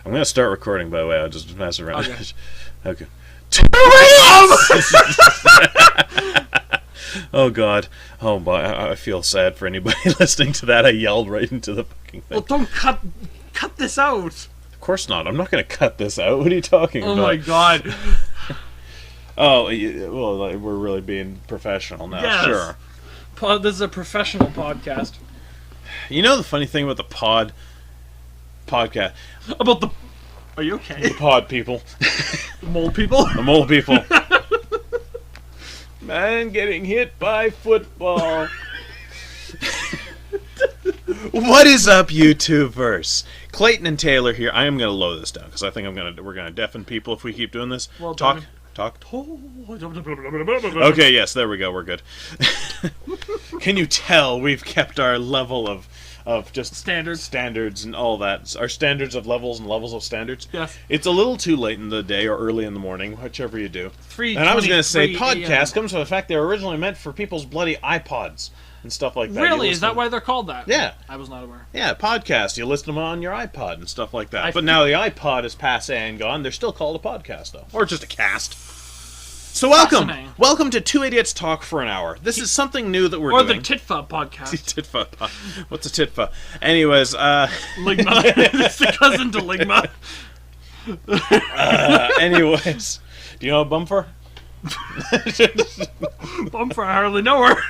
I'm gonna start recording, by the way. I'll just mess around. Okay. Okay. Oh God. Oh boy, I feel sad for anybody listening to that. I yelled right into the fucking thing. Well, don't cut this out. Of course not. I'm not gonna cut this out. What are you talking about? Oh my God. Oh, well, like, we're really being professional now. Yes. Sure. This is a professional podcast. You know the funny thing about the podcast? About the... Are you okay? The pod people. The mole people? The mole people. Man getting hit by football. What is up, YouTubeverse? Clayton and Taylor here. I am going to lower this down because I think we're going to deafen people if we keep doing this. Well, Talk. Okay, yes, there we go. We're good. Can you tell we've kept our level of just standards and all that. Our standards of levels and levels of standards. Yes. It's a little too late in the day or early in the morning, whichever you do. And 3:23 I was going to say, AM. podcast comes from the fact they were originally meant for people's bloody iPods and stuff like that. Really? Is that why they're called that? Yeah. I was not aware. Yeah, podcast. You listen to them on your iPod and stuff like that. I But now the iPod is passé and gone. They're still called a podcast, though. Or just a cast. So welcome. Welcome to Two Idiots Talk for an Hour. This is something new that we're doing. Or the TITFAH podcast. TITFAH. What's a TITFAH? Anyways, Ligma. It's the cousin to Ligma. Anyways. Do you know a bumper? Bumper, I hardly know her.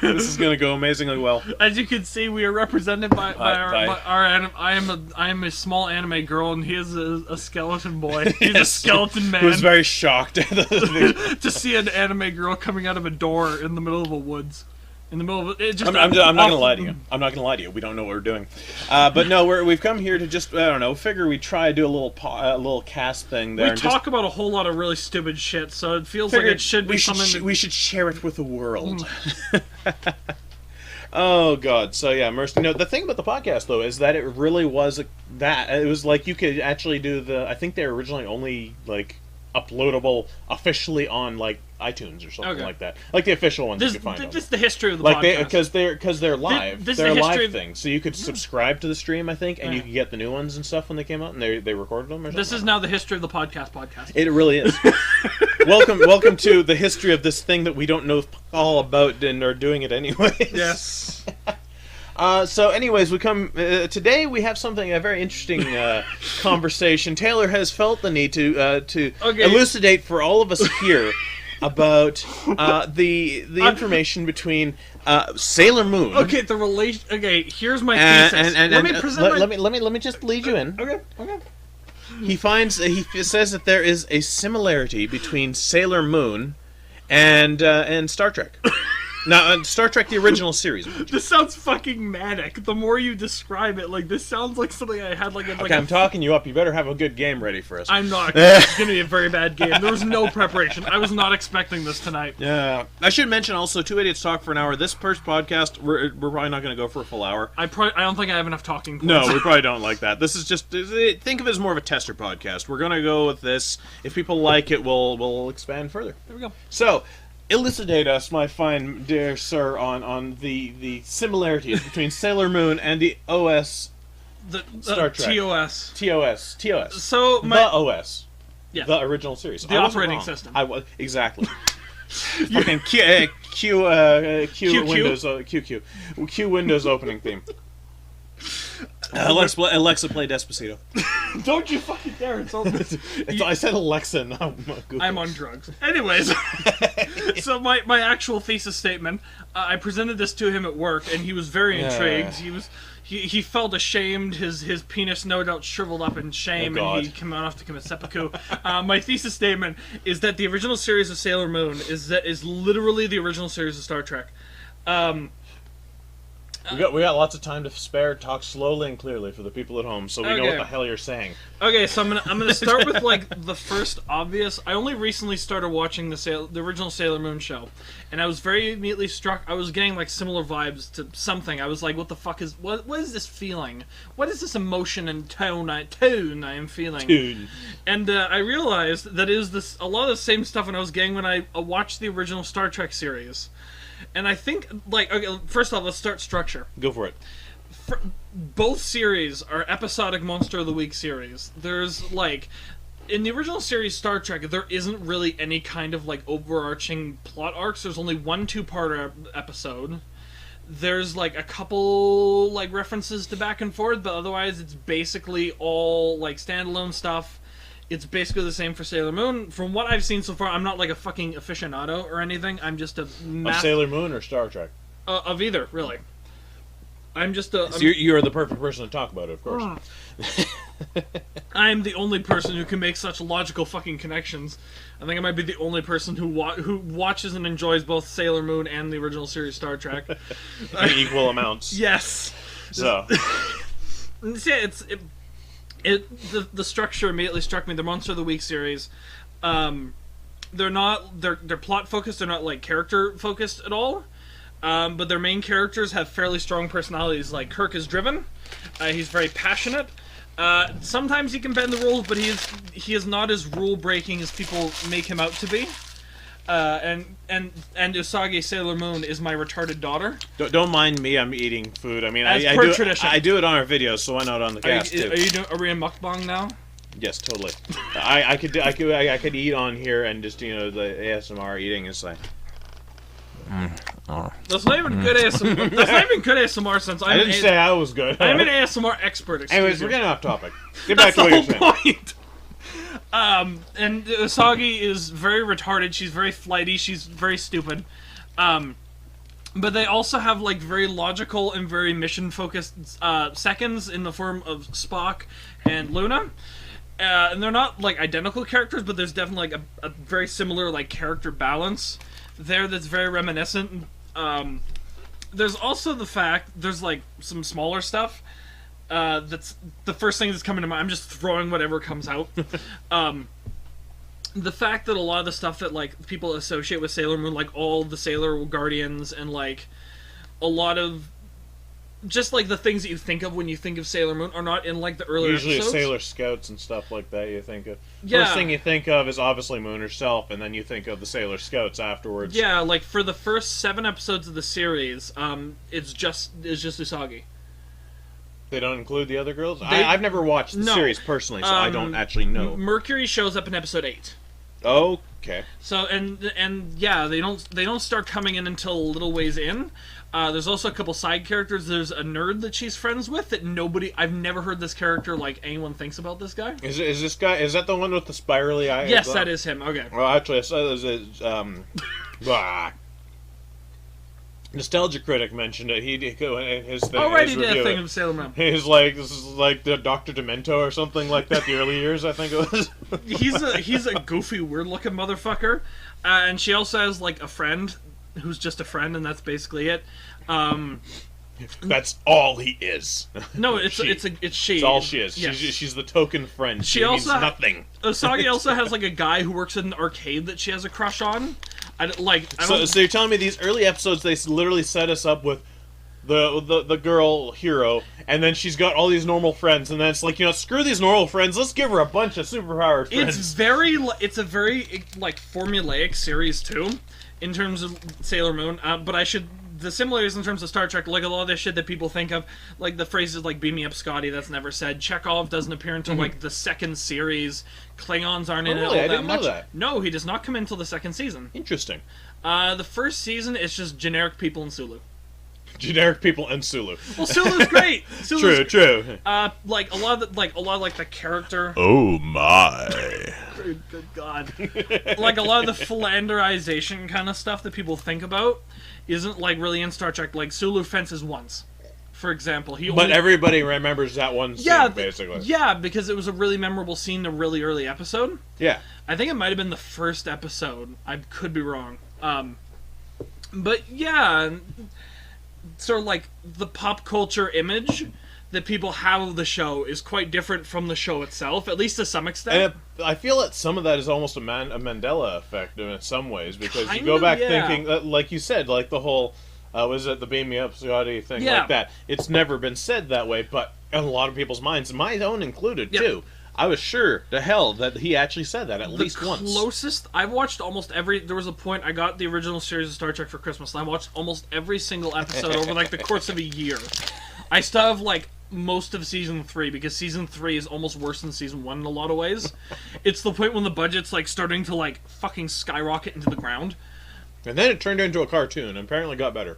This is going to go amazingly well. As you can see, we are represented by our I am a small anime girl, and he is a skeleton boy. He's a skeleton man. Who was very shocked to see an anime girl coming out of a door in the middle of a woods. In the middle of it, just I'm not going to lie to you. I'm not going to lie to you. We don't know what we're doing. But no, we've come here to just, I don't know, figure we try to do a little cast thing there. We talk about a whole lot of really stupid shit, so it feels like it should be something we should share it with the world. Oh God! So yeah, Mercy. No, the thing about the podcast though is that it really was that. It was like you could actually do the. I think they're originally only like uploadable officially on like iTunes or something like that, like the official ones you can find. This is the history of the like podcast. because they're live. This they're the live things, so you could subscribe to the stream, I think, and you could get the new ones and stuff when they came out, and they recorded them. Or something. This is now the history of the podcast. It really is. welcome to the history of this thing that we don't know all about and are doing it anyway. Yes. So anyways, we come today. We have a very interesting conversation. Taylor has felt the need to elucidate for all of us here about the information between Sailor Moon. Okay, the relation. Okay, here's my thesis. Let me just lead you in. Okay. He says that there is a similarity between Sailor Moon and Star Trek. Now, Star Trek, the original series. This sounds fucking manic. The more you describe it, like, this sounds like something I had, like... I'm talking you up. You better have a good game ready for us. I'm not. It's going to be a very bad game. There was no preparation. I was not expecting this tonight. Yeah. I should mention also, Two Idiots Talk for an Hour. This first podcast, we're probably not going to go for a full hour. I don't think I have enough talking points. No, we probably don't like that. This is just... Think of it as more of a tester podcast. We're going to go with this. If people like it, we'll expand further. There we go. So... elucidate us, my fine dear sir, on the similarities between Sailor Moon and the OS Star Trek. TOS. So the OS. Yeah. The original series. The operating system. Exactly. Fucking Q Windows opening theme. Alexa, play Despacito. Don't you fucking dare! It's over. I said Alexa, not Google. I'm on drugs. Anyways, so my actual thesis statement, I presented this to him at work, and he was very intrigued. He felt ashamed. His penis no doubt shriveled up in shame, and he came out off to commit seppuku. My thesis statement is that the original series of Sailor Moon is literally the original series of Star Trek. We got lots of time to spare. Talk slowly and clearly for the people at home, so we know what the hell you're saying. Okay, so I'm gonna start with like the first obvious. I only recently started watching the original Sailor Moon show, and I was very immediately struck. I was getting like similar vibes to something. I was like, what the fuck is what is this feeling? What is this emotion and tone I am feeling? And I realized that it was a lot of the same stuff when I was getting when I watched the original Star Trek series. And I think, like, okay, first off, let's start structure. Go for it. both series are episodic Monster of the Week series. There's, like... In the original series Star Trek, there isn't really any kind of, like, overarching plot arcs. There's only one 2-part episode. There's, like, a couple, like, references to back and forth, but otherwise it's basically all, like, standalone stuff. It's basically the same for Sailor Moon. From what I've seen so far, I'm not, like, a fucking aficionado or anything. I'm just a... Of Sailor Moon or Star Trek? Of either, really. I'm just a... So you're the perfect person to talk about it, of course. I'm the only person who can make such logical fucking connections. I think I might be the only person who watches and enjoys both Sailor Moon and the original series Star Trek. In equal amounts. Yes. So. Yeah, the structure immediately struck me. The Monster of the Week series, they're plot focused. They're not like character focused at all. But their main characters have fairly strong personalities. Like Kirk is driven. He's very passionate. Sometimes he can bend the rules, but he is not as rule breaking as people make him out to be. And Usagi Sailor Moon is my retarded daughter. Don't mind me. I'm eating food. I mean, tradition. I do it on our videos, so why not on the cast too? Are we in mukbang now? Yes, totally. I could eat on here and just the ASMR eating is like. That's not even good ASMR. That's not even good ASMR since I didn't say I was good. I'm an ASMR expert. Anyways, we're getting off topic. Get back to what you're saying. Point. And Usagi is very retarded. She's very flighty. She's very stupid. But they also have like very logical and very mission-focused seconds in the form of Spock and Luna. And they're not like identical characters, but there's definitely like a very similar like character balance there that's very reminiscent. There's also the fact there's like some smaller stuff that's the first thing that's coming to mind. I'm just throwing whatever comes out. The fact that a lot of the stuff that like people associate with Sailor Moon, like all the Sailor Guardians and like a lot of just like the things that you think of when you think of Sailor Moon are not in like the earlier usually episodes. Sailor Scouts and stuff like that you think of. Yeah. First thing you think of is obviously Moon herself, and then you think of the Sailor Scouts afterwards. Yeah, like for the first 7 episodes of the series, it's just Usagi. They don't include the other girls? I've never watched the series personally, so I don't actually know. Mercury shows up in episode 8. Okay. So and yeah, they don't start coming in until a little ways in. There's also a couple side characters. There's a nerd that she's friends with that I've never heard this character like anyone thinks about this guy. Is this guy? Is that the one with the spirally eye? Yes, that is him. Okay. Well, actually, I saw Nostalgia Critic mentioned it. His thing. Oh right, his he did a review thing of Sailor Moon. He's like, this is like the Dr. Demento or something like that. The early years, I think it was. he's a goofy, weird looking motherfucker, and she also has like a friend who's just a friend, and that's basically it. That's all he is. No, it's she. It's all she is. Yes. She's the token friend. She also means nothing. Usagi also has like a guy who works in an arcade that she has a crush on. So you're telling me these early episodes they literally set us up with the girl hero, and then she's got all these normal friends, and then it's like, screw these normal friends, let's give her a bunch of superpowered friends. It's a very like formulaic series too, in terms of Sailor Moon. But the similarities in terms of Star Trek, like a lot of this shit that people think of, like the phrases like "beam me up, Scotty," that's never said. Chekhov doesn't appear until like the second series. Klingons aren't in it all I that didn't much. Know that. No, he does not come in until the second season. Interesting. The first season is just generic people in Sulu. Generic people and Sulu. Well, Sulu's great. True. Like a lot of the character. Oh my. Good God. Like a lot of the philanderization kind of stuff that people think about isn't like really in Star Trek. Like Sulu fences once, for example. But everybody remembers that one scene, basically. Yeah, because it was a really memorable scene in a really early episode. Yeah. I think it might have been the first episode. I could be wrong. But yeah, sort of like the pop culture image that people have of the show is quite different from the show itself, at least to some extent. And I feel that some of that is almost a Mandela effect in some ways, because you go back thinking, like you said, like the whole, was it the Beam Me Up Scotty thing, like that. It's never been said that way, but in a lot of people's minds, my own included, too. I was sure to hell that he actually said that at least once. The closest... I've watched almost every... There was a point I got the original series of Star Trek for Christmas, and I watched almost every single episode over, like, the course of a year. I still have, like, most of season 3, because season 3 is almost worse than season 1 in a lot of ways. It's the point when the budget's like starting to like fucking skyrocket into the ground. And then it turned into a cartoon and apparently got better.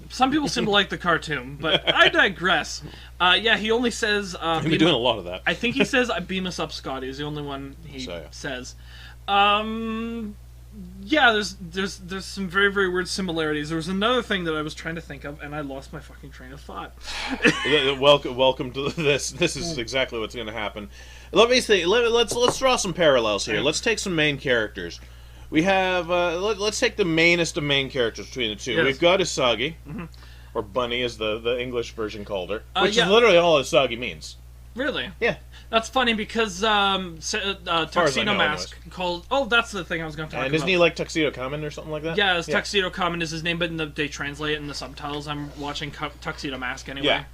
Some people seem to like the cartoon, but I digress. Yeah, he only says... I've been doing a lot of that. I think he says, beam us up, Scotty, is the only one he says. Yeah, there's some very, very weird similarities. There was another thing that I was trying to think of, and I lost my fucking train of thought. Welcome to this. This is exactly what's going to happen. Let's draw some parallels here. Let's take some main characters. We have let's take the mainest of main characters between the two. Yes. We've got Usagi, or Bunny, as the English version called her, which is literally all Usagi means. Really? Yeah. That's funny because Tuxedo Mask called... Oh, that's the thing I was going to talk about. And isn't he like Tuxedo Common or something like that? Yeah, Tuxedo Common is his name, but they translate it in the subtitles. I'm watching Tuxedo Mask anyway. Yeah.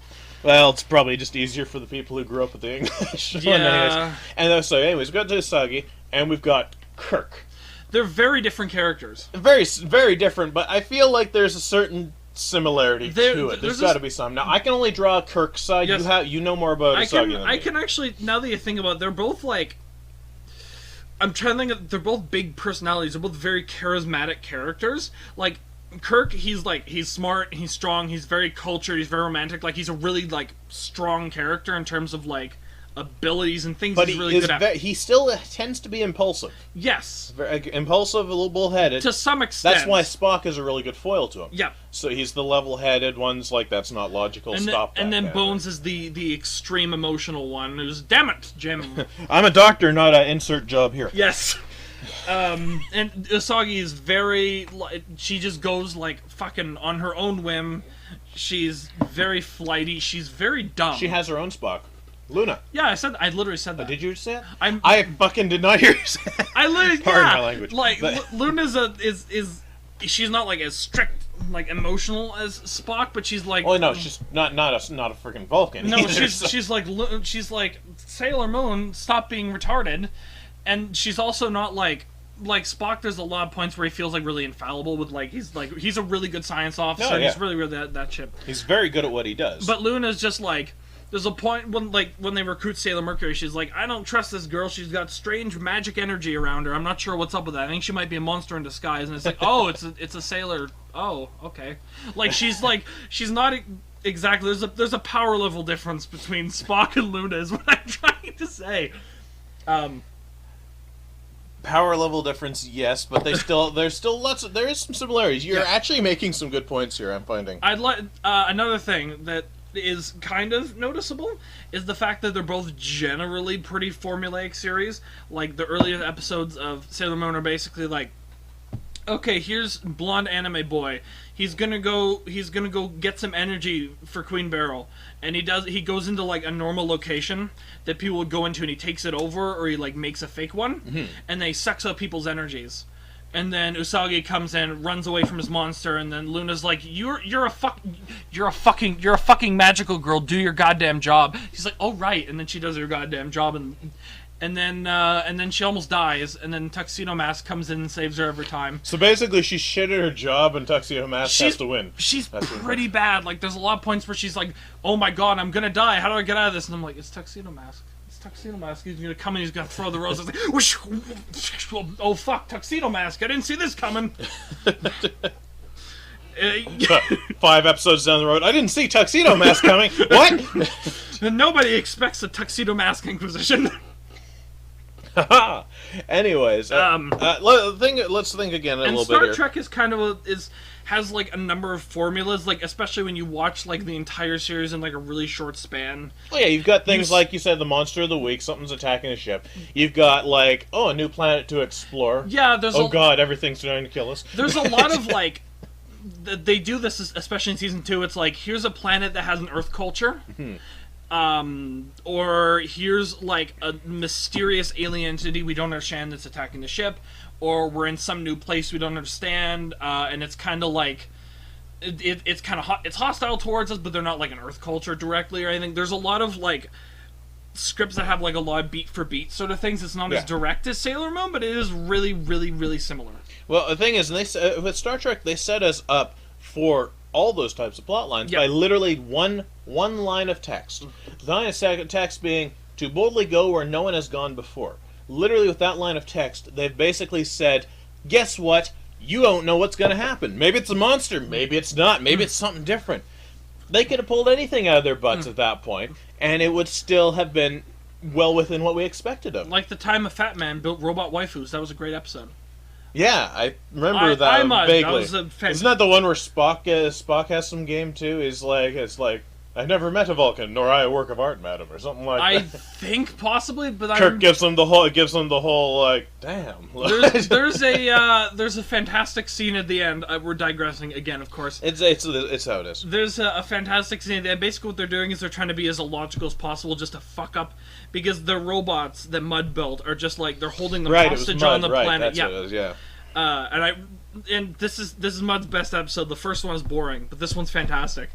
Well, it's probably just easier for the people who grew up with the English. Yeah. Anyways, we've got Usagi, and we've got Kirk. They're very different characters. Very, very different, but I feel like there's a certain similarity to it. There's got to be some. Now, I can only draw Kirk's side. Yes. You know more about Usagi than me. I can actually, now that you think about it, they're both like... I'm trying to think of... They're both big personalities. They're both very charismatic characters. Like, Kirk, he's smart, he's strong, he's very cultured, he's very romantic. Like, he's a really, like, strong character in terms of, like, abilities and things he's really good at. He still tends to be impulsive. Yes. Very impulsive, a little bullheaded. To some extent. That's why Spock is a really good foil to him. Yeah. So he's the level-headed one's like, that's not logical, stop that. And then Bones is the extreme emotional one who's, damn it, Jim. I'm a doctor, not an insert job here. Yes. And Usagi is very... She just goes, like, fucking on her own whim. She's very flighty. She's very dumb. She has her own Spock. Luna. Yeah, I literally said that. Did you say that? I fucking did not hear you say that. I literally, Pardon my language. Like, Luna's she's not, like, as strict, like, emotional as Spock, but she's, like... Oh, no, she's not a freaking Vulcan. No, either, she's like, Sailor Moon, stop being retarded, and she's also not, like Spock, there's a lot of points where he feels, like, really infallible with, like, he's a really good science officer, and he's really that chip. He's very good at what he does. But Luna's just, like... There's a point when they recruit Sailor Mercury, she's like, I don't trust this girl. She's got strange magic energy around her. I'm not sure what's up with that. I think she might be a monster in disguise. And it's like, oh, it's a sailor. Oh, okay. Like she's not exactly. There's a power level difference between Spock and Luna, is what I'm trying to say. Power level difference, yes, but there is some similarities. You're actually making some good points here, I'm finding. I'd like another thing that is kind of noticeable is the fact that they're both generally pretty formulaic series. Like, the earlier episodes of Sailor Moon are basically like, okay, here's blonde anime boy. He's gonna go get some energy for Queen Beryl, and he goes into, like, a normal location that people would go into, and he takes it over, or he, like, makes a fake one, and they sucks up people's energies. And then Usagi comes in, runs away from his monster, and then Luna's like, "You're a fucking magical girl. Do your goddamn job." She's like, "Oh right," and then she does her goddamn job, and then she almost dies, and then Tuxedo Mask comes in and saves her every time. So basically, she's shit at her job, and Tuxedo Mask has to win. She's pretty bad. Like, there's a lot of points where she's like, "Oh my god, I'm gonna die. How do I get out of this?" And I'm like, "It's Tuxedo Mask. Tuxedo Mask. He's gonna come and he's gonna throw the roses." Like, whoosh, oh fuck, Tuxedo Mask! I didn't see this coming. 5 episodes down the road, I didn't see Tuxedo Mask coming. What? Nobody expects a Tuxedo Mask Inquisition. Anyways, let's think again a little bit here. And Star Trek is kind of has like a number of formulas, like especially when you watch like the entire series in like a really short span. Oh yeah, you've got things like you said, the monster of the week, something's attacking a ship. You've got like, a new planet to explore. Yeah, god, everything's trying to kill us. There's a lot of like, they do this especially in season 2. It's like, here's a planet that has an Earth culture. Or here's like a mysterious alien entity we don't understand that's attacking the ship, or we're in some new place we don't understand, and it's kind of like it's kind of it's hostile towards us, but they're not like an Earth culture directly or anything. There's a lot of like scripts that have like a lot of beat for beat sort of things. It's not as direct as Sailor Moon, but it is really, really, really similar. Well, the thing is, with Star Trek, they set us up for all those types of plot lines by literally one line of text. The line of text being, to boldly go where no one has gone before. Literally with that line of text, they've basically said, guess what? You don't know what's going to happen. Maybe it's a monster. Maybe it's not. Maybe it's something different. They could have pulled anything out of their butts at that point, and it would still have been well within what we expected of them. Like the time a fat man built robot waifus. That was a great episode. Yeah, I remember that vaguely. That was Isn't that the one where Spock has some game too? It's like, I never met a Vulcan, nor I a work of art, madam, or something like that. I think possibly, but Kirk gives them the whole like, damn. There's a fantastic scene at the end. We're digressing again, of course. It's how it is. There's a fantastic scene at the end. Basically, what they're doing is they're trying to be as illogical as possible, just to fuck up, because the robots that Mud built are just like they're holding them hostage on the planet. That's what it is, yeah. And this is Mud's best episode. The first one is boring, but this one's fantastic.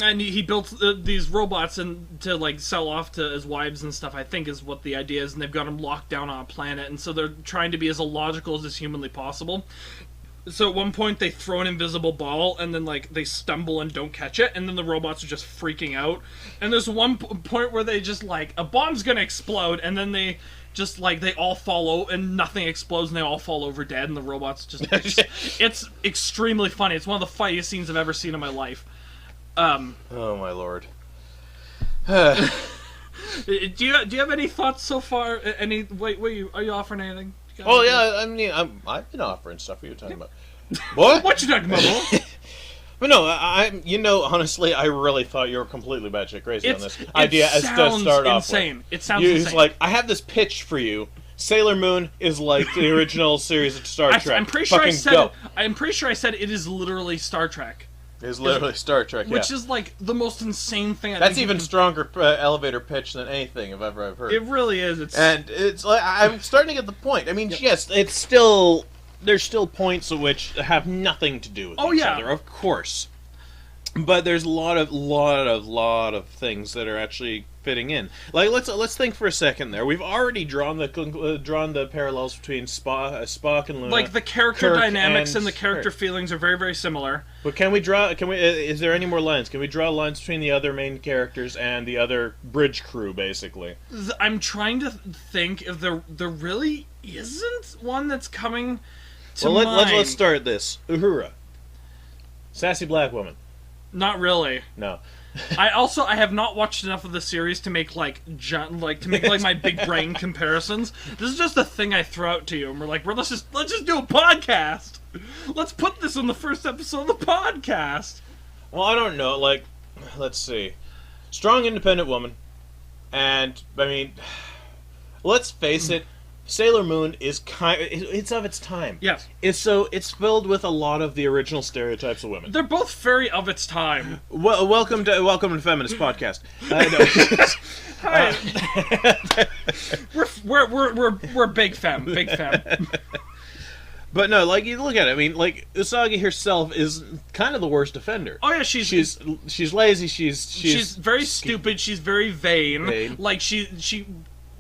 And he built these robots to like sell off to his wives and stuff, I think is what the idea is, and they've got them locked down on a planet, and so they're trying to be as illogical as is humanly possible. So at one point they throw an invisible ball, and then like they stumble and don't catch it, and then the robots are just freaking out. And there's one point where they just like, a bomb's gonna explode, and then they just like, they all fall out and nothing explodes and they all fall over dead, and the robots just it's extremely funny. It's one of the funniest scenes I've ever seen in my life. Oh my lord. Do you have any thoughts so far? Are you offering anything? Oh yeah, I mean I've been offering stuff. What are you talking about? What? What you talking about, Mo? But no, honestly, I really thought you were completely batshit crazy on this idea as to start off with. It sounds insane. He's like, I have this pitch for you. Sailor Moon is like the original series of Star Trek. I'm pretty sure I said it is literally Star Trek. It's literally Star Trek, which is like the most insane thing. That's even stronger elevator pitch than anything I've heard. It really is. It's like, I'm starting to get the point. I mean, yes, it's still, there's still points at which have nothing to do with each other, of course. But there's a lot of things that are actually fitting in. Like let's think for a second there. We've already drawn the parallels between Spock and Luna. Like the character dynamics and the character feelings are very, very similar. But is there any more lines? Can we draw lines between the other main characters and the other bridge crew, basically? I'm trying to think if there really isn't one that's coming to mind. Let's start this. Uhura. Sassy black woman. Not really. No. I have not watched enough of the series to make my big brain comparisons. This is just a thing I throw out to you, and we're like, let's just do a podcast. Let's put this in the first episode of the podcast. Well, I don't know. Like, let's see, strong, independent woman, and I mean, let's face it. Sailor Moon is it's of its time. Yes. It's filled with a lot of the original stereotypes of women. They're both very of its time. Welcome to Feminist Podcast. Hi. We're big femme. But no, like, you look at it, I mean, like, Usagi herself is kind of the worst offender. Oh yeah, she's lazy, she's very stupid, she's very vain. Like she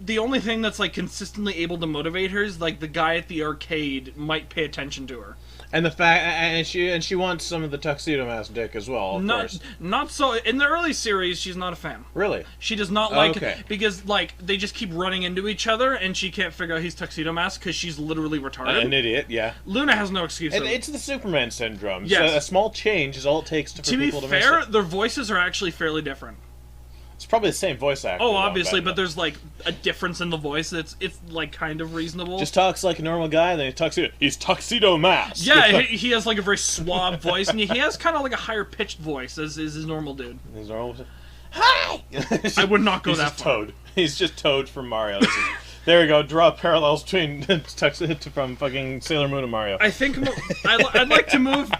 the only thing that's like consistently able to motivate her is like the guy at the arcade might pay attention to her. And the fact, and she wants some of the tuxedo mask dick as well. Of course. Not so. In the early series, she's not a fan. Really? She does not like it because like they just keep running into each other, and she can't figure out he's tuxedo mask because she's literally retarded. An idiot, yeah. Luna has no excuse. It's the Superman syndrome. Yes. So a small change is all it takes for people to miss it. To be fair, their voices are actually fairly different. It's probably the same voice actor. Oh, obviously, but there's like a difference in the voice. It's like kind of reasonable. Just talks like a normal guy, and then he's tuxedo mask. Yeah, he has like a very suave voice, and he has kind of like a higher pitched voice as his normal dude. His normal. Hi. I would not go that far. Toad. He's just Toad from Mario. There we go. Draw parallels between from fucking Sailor Moon and Mario. I think I'd like to move.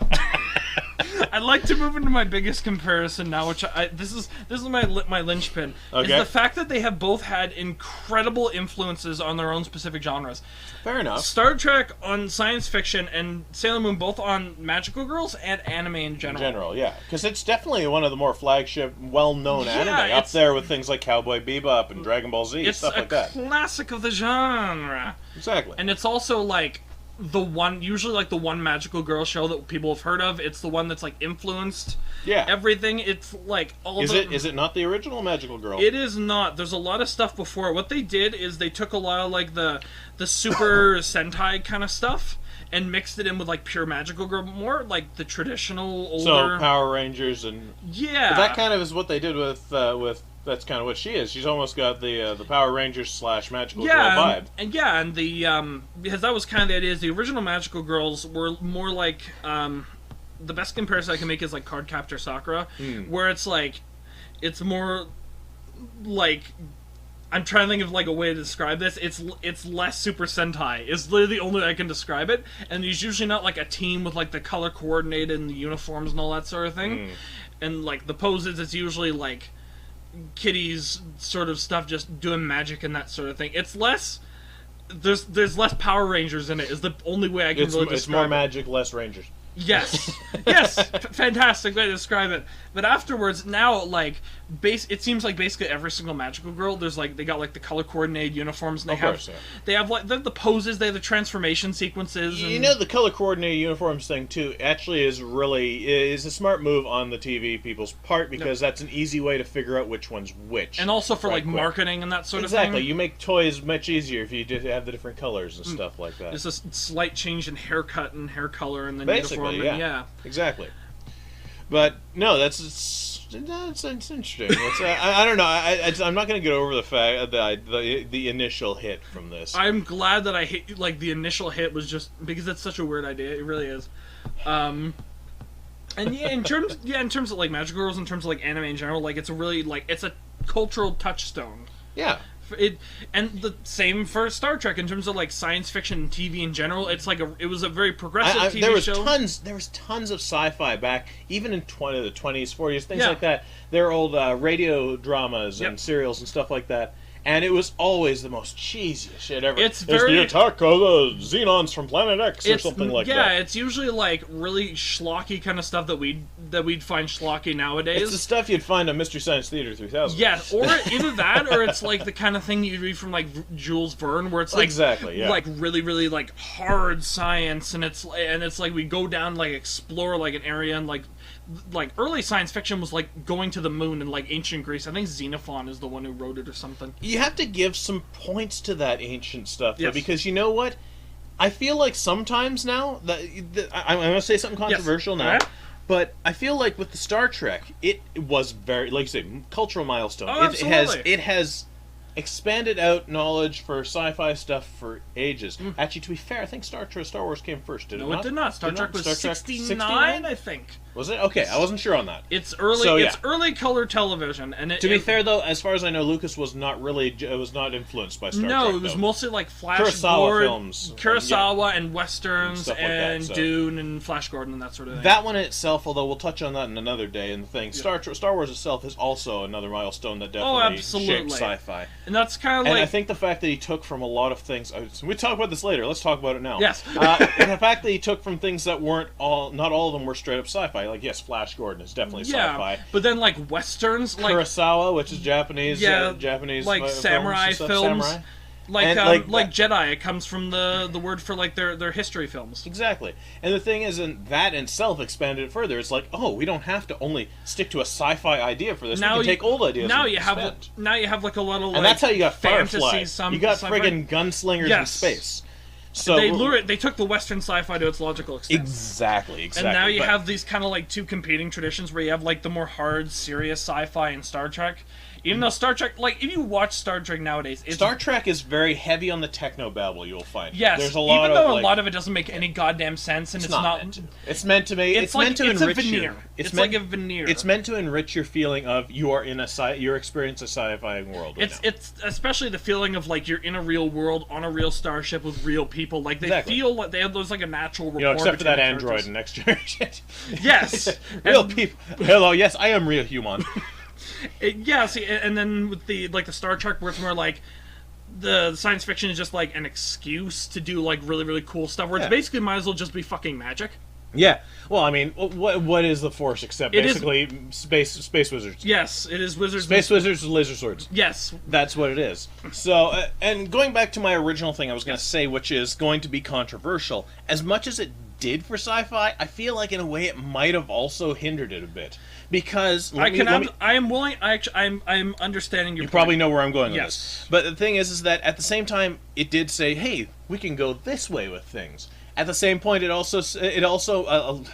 I'd like to move into my biggest comparison now, which this is my linchpin. Okay. Is the fact that they have both had incredible influences on their own specific genres. Fair enough. Star Trek on science fiction and Sailor Moon both on magical girls and anime in general. In general, yeah, because it's definitely one of the more flagship, well-known anime up there with things like Cowboy Bebop and Dragon Ball Z, stuff like that. It's a classic of the genre. Exactly. And it's also like the one, usually like the one magical girl show that people have heard of. It's the one that's like influenced everything. It's like all is it not the original magical girl? It is not. There's a lot of stuff before. What they did is they took a lot of like the Super Sentai kind of stuff and mixed it in with like pure magical girl, more like the traditional older. So Power Rangers and but that kind of is what they did with. That's kind of what she is. She's almost got the Power Rangers / magical girl vibe. And the because that was kind of the idea. Is the original magical girls were more like the best comparison I can make is like Cardcaptor Sakura, where it's like it's more like. I'm trying to think of like a way to describe this. It's less Super Sentai. It's literally the only way I can describe it. And there's usually not like a team with like the color coordinated and the uniforms and all that sort of thing. And like the poses, it's usually like Kitty's sort of stuff, just doing magic and that sort of thing. It's less. There's less Power Rangers in it. Is the only way I can really describe it. It's more magic, less Rangers. Yes, yes, fantastic way to describe it. But afterwards, now like it seems like basically every single magical girl, there's like they got like the color coordinated uniforms, and they have like the poses, they have the transformation sequences. And... You know, the color coordinated uniforms thing too actually is a smart move on the TV people's part, because that's an easy way to figure out which one's which, and also for like marketing and that sort of thing. Exactly, you make toys much easier if you have the different colors and stuff like that. There's a slight change in haircut and hair color, and then basically. Yeah, exactly. But no, that's interesting. I don't know. I'm not going to get over the fact that the initial hit from this. I'm glad that I hit like the initial hit was just because it's such a weird idea. It really is. And in terms of like magical girls, in terms of like anime in general, like it's a really like it's a cultural touchstone. Yeah. And the same for Star Trek in terms of like science fiction and TV in general. It's like it was a very progressive TV show. There was tons of sci-fi back, even in the 20s, 40s, things like that. There are old radio dramas and serials and stuff like that. And it was always the most cheesiest shit ever. It's the attack of the Xenons from Planet X or something like that. Yeah, it's usually like really schlocky kind of stuff that we'd find schlocky nowadays. It's the stuff you'd find on Mystery Science Theater 3000. Yeah, or either that, or it's like the kind of thing you'd read from like Jules Verne, where it's like like really, really like hard science, and it's like we go down like explore like an area, and like early science fiction was like going to the moon in like ancient Greece. I think Xenophon is the one who wrote it or something. You have to give some points to that ancient stuff, though, because you know what? I feel like sometimes now I'm going to say something controversial now, but I feel like with the Star Trek, it was very, like you say, cultural milestone. Oh, absolutely. It has expanded out knowledge for sci-fi stuff for ages. Actually, to be fair, I think Star Wars came first, did it not? No, it did not. Star Trek was 69, I think. Was it? Okay, I wasn't sure on that. It's early. It's early color television, and to be fair, though, as far as I know, Lucas was not influenced by Star Trek. No, it was mostly like Flash Kurosawa films, Kurosawa and westerns and like Dune and Flash Gordon and that sort of thing. That one itself, although we'll touch on that in another day. And the thing, Star Wars itself is also another milestone that definitely shaped sci-fi. And that's kind of like... And I think the fact that he took from a lot of things... We'll talk about this later. Let's talk about it now. Yes. And the fact that he took from things that weren't not all of them were straight up sci-fi. Like, yes, Flash Gordon is definitely sci-fi. But then, like, westerns... like Kurosawa, which is Japanese. Japanese like samurai films. Samurai. Like Jedi, it comes from the word for like their history films. Exactly. And the thing is, that in itself expanded it further. It's like, we don't have to only stick to a sci-fi idea for this. We can take old ideas. Now you have like a lot of and that's how you got fantasy. You got friggin' gunslingers in space. So they took the Western sci-fi to its logical extent. Exactly. And now you have these kind of like two competing traditions where you have like the more hard, serious sci-fi in Star Trek. Even though Star Trek, like, if you watch Star Trek nowadays... Star Trek is very heavy on the technobabble, you'll find. Yes, there's a lot even though a lot of it doesn't make any goddamn sense, and it's not meant to. It's meant to make... It's meant to enrich a veneer. you. It's like a veneer. It's meant to enrich your feeling of you are in you're experiencing a sci-fi world right now. It's especially the feeling of, like, you're in a real world, on a real starship with real people. Like, they feel like there's, like, a natural rapport. Except for that android in Next Generation. Yes. Real people. Hello, yes, I am real human. And then with the Star Trek, where it's more like the science fiction is just like an excuse to do like really, really cool stuff, where it's basically might as well just be fucking magic. Yeah. Well, I mean, what is the Force except basically space wizards? Yes, it is wizards. Space wizards with laser swords. Yes. That's what it is. So, and going back to my original thing I was going to say, which is going to be controversial, as much as it did for sci-fi, I feel like in a way it might have also hindered it a bit. Because I'm understanding your You point. probably know where I'm going with this. But the thing is that at the same time, it did say, hey, we can go this way with things. At the same point, it also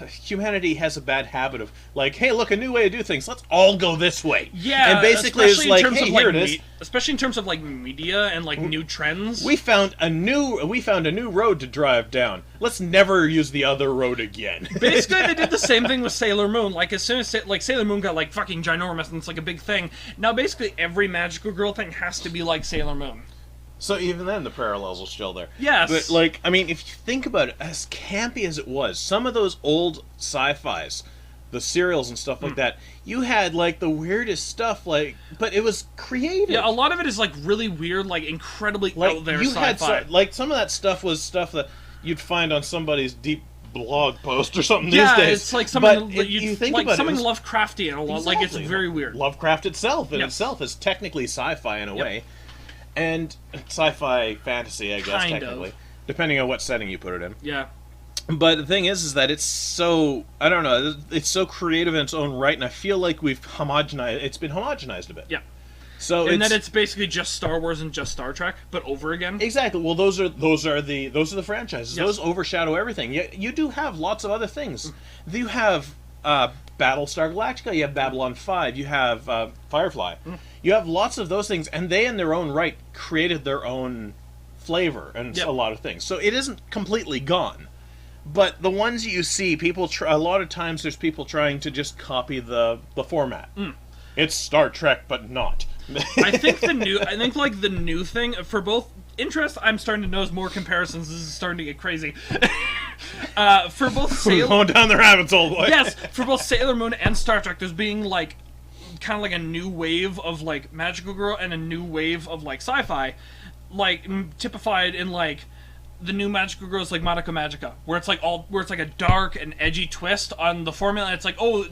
humanity has a bad habit of like, hey, look, a new way to do things. Let's all go this way. Yeah, and basically it's like, hey, here it is. Especially in terms of like media and like new trends. We found a new road to drive down. Let's never use the other road again. Basically, they did the same thing with Sailor Moon. Like as soon as Sailor Moon got like fucking ginormous and it's like a big thing. Now basically every magical girl thing has to be like Sailor Moon. So even then, the parallels are still there. Yes. But, like, I mean, if you think about it, as campy as it was, some of those old sci-fis, the serials and stuff like that, you had, like, the weirdest stuff, like, but it was creative. Yeah, a lot of it is, like, really weird, like, incredibly out there sci-fi. Like, some of that stuff was stuff that you'd find on somebody's deep blog post or something these days. Yeah, it's like something you think like about something Lovecraftian a lot. Exactly. Like, it's very weird. Lovecraft itself is technically sci-fi in a way. And sci-fi fantasy, I guess, technically. Depending on what setting you put it in. Yeah. But the thing is that it's so, I don't know, it's so creative in its own right, and I feel like it's been homogenized a bit. Yeah. So and then it's basically just Star Wars and just Star Trek, but over again. Exactly. Well, those are the franchises. Yes. Those overshadow everything. You do have lots of other things. You have Battlestar Galactica, you have Babylon 5, you have Firefly. You have lots of those things, and they in their own right created their own flavor and a lot of things. So it isn't completely gone. But the ones you see, a lot of times there's people trying to just copy the format. It's Star Trek, but not. I think the new thing for both interest, I'm starting to notice more comparisons. This is starting to get crazy. For both going down the rabbit hole, boy. Yes, for both Sailor Moon and Star Trek, there's being like kind of like a new wave of like magical girl and a new wave of like sci-fi, like typified in like the new magical girls like Madoka Magica, where it's like a dark and edgy twist on the formula. It's like, oh,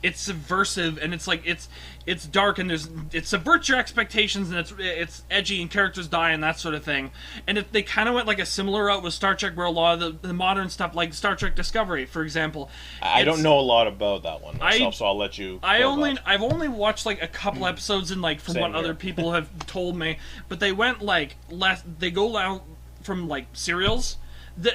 it's subversive and it's like it's dark and it subverts your expectations and it's edgy and characters die and that sort of thing. And they kind of went like a similar route with Star Trek, where a lot of the modern stuff, like Star Trek Discovery, for example. I don't know a lot about that one myself, so I'll let you. I've only watched like a couple episodes and like from what other people have told me, but they went like they go out from like serials.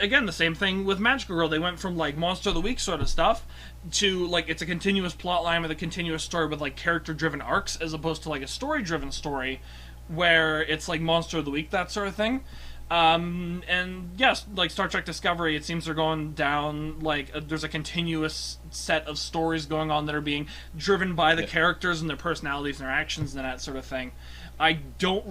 Again, the same thing with Magical Girl. They went from like Monster of the Week sort of stuff to like it's a continuous plot line with a continuous story with like character-driven arcs, as opposed to like a story-driven story where it's like Monster of the Week, that sort of thing. And yes, like Star Trek Discovery, it seems they're going down like there's a continuous set of stories going on that are being driven by the characters and their personalities and their actions and that sort of thing. I can't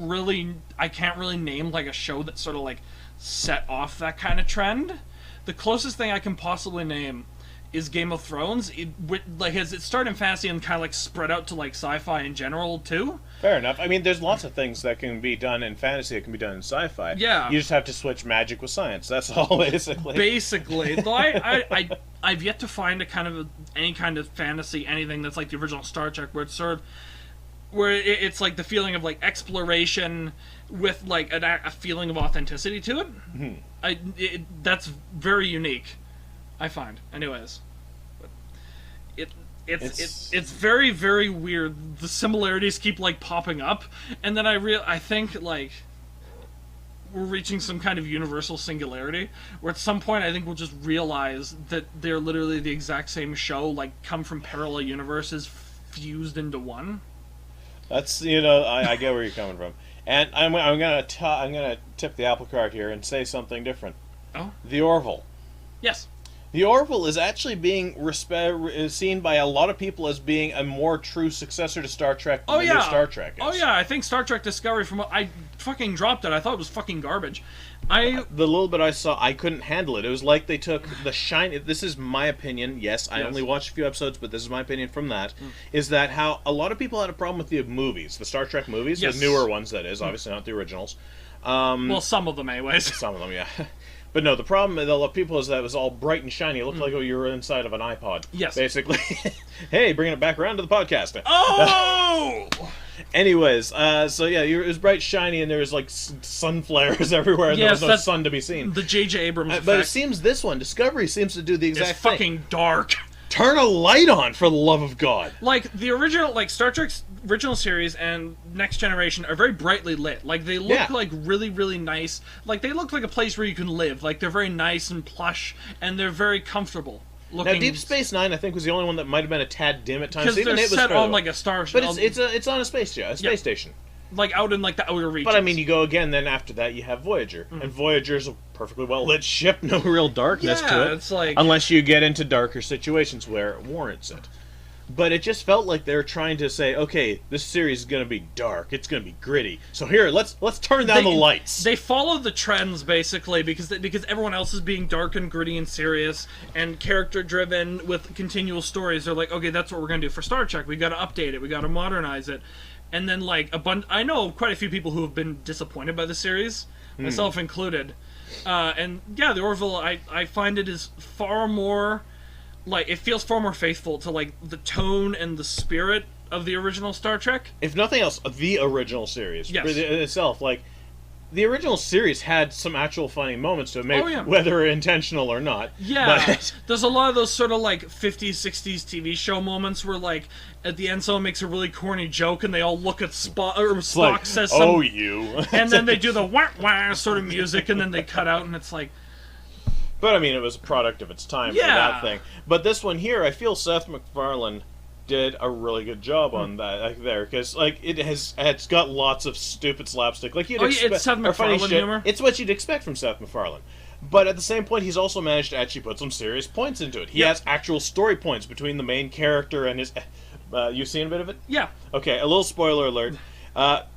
really name like a show that sort of like set off that kind of trend. The closest thing I can possibly name is Game of Thrones. It started in fantasy and kind of like spread out to like sci-fi in general too. Fair enough. I mean, there's lots of things that can be done in fantasy that can be done in sci-fi. Yeah. You just have to switch magic with science. That's all, basically. Basically. Though I've yet to find any kind of fantasy, anything that's like the original Star Trek, where it's like the feeling of like exploration with like a feeling of authenticity to it. Mm-hmm. That's very unique, I find. Anyways, but it's very, very weird. The similarities keep like popping up, and then I think like we're reaching some kind of universal singularity, where at some point I think we'll just realize that they're literally the exact same show, like come from parallel universes fused into one. That's, I get where you're coming from, and I'm gonna tip the apple cart here and say something different. Oh, the Orville. Yes. The Orville is actually being seen by a lot of people as being a more true successor to Star Trek than the new Star Trek is. Oh yeah, I think Star Trek Discovery, from what I fucking dropped it, I thought it was fucking garbage. The little bit I saw, I couldn't handle it. It was like they took the shine. This is my opinion. Yes, I only watched a few episodes, but this is my opinion from that. Is that how a lot of people had a problem with the movies, the Star Trek movies, the newer ones, that is, obviously not the originals. Well, some of them anyways. Some of them, yeah. But no, the problem with a lot of people is that it was all bright and shiny. It looked like you were inside of an iPod. Yes. Basically. Hey, bringing it back around to the podcast. Oh! Anyways, so yeah, it was bright, shiny, and there was like sun flares everywhere, and there was no sun to be seen. The J.J. Abrams effect. But it seems this one, Discovery, seems to do the exact thing. It's fucking dark. Turn a light on, for the love of God. Like, the original, like, Star Trek's original series and Next Generation are very brightly lit. Like, they look, like, really, really nice. Like, they look like a place where you can live. Like, they're very nice and plush, and they're very comfortable looking. Now, Deep Space Nine, I think, was the only one that might have been a tad dim at times. Because they're set on, like, a star... But it's on a space station. Like, out in, like, the outer regions. But, I mean, you go again, then after that, you have Voyager. And Voyager's a perfectly well-lit ship, no real darkness to it. It's like... Unless you get into darker situations where it warrants it. But it just felt like they were trying to say, okay, this series is going to be dark, it's going to be gritty. So here, let's turn down the lights. They follow the trends, basically, because everyone else is being dark and gritty and serious and character-driven with continual stories. They're like, okay, that's what we're going to do for Star Trek. We got to update it. We got to modernize it. And then, like, I know quite a few people who have been disappointed by the series, myself included. And, yeah, the Orville, I find it is far more, like, it feels far more faithful to, like, the tone and the spirit of the original Star Trek. If nothing else, the original series. Yes. Itself, like, the original series had some actual funny moments to it, maybe, whether intentional or not. Yeah, but there's a lot of those sort of, like, 50s, 60s TV show moments where, like, at the end someone makes a really corny joke and they all look at Spock, or Spock like, says some... Oh, you. And then they do the wah-wah sort of music and then they cut out and it's like... But, I mean, it was a product of its time for that thing. But this one here, I feel Seth MacFarlane did a really good job on that there, because like it's got lots of stupid slapstick, like you'd expect. It's Seth MacFarlane humor. It's what you'd expect from Seth MacFarlane, but at the same point, he's also managed to actually put some serious points into it. He has actual story points between the main character and his. You've seen a bit of it? Yeah. Okay, a little spoiler alert.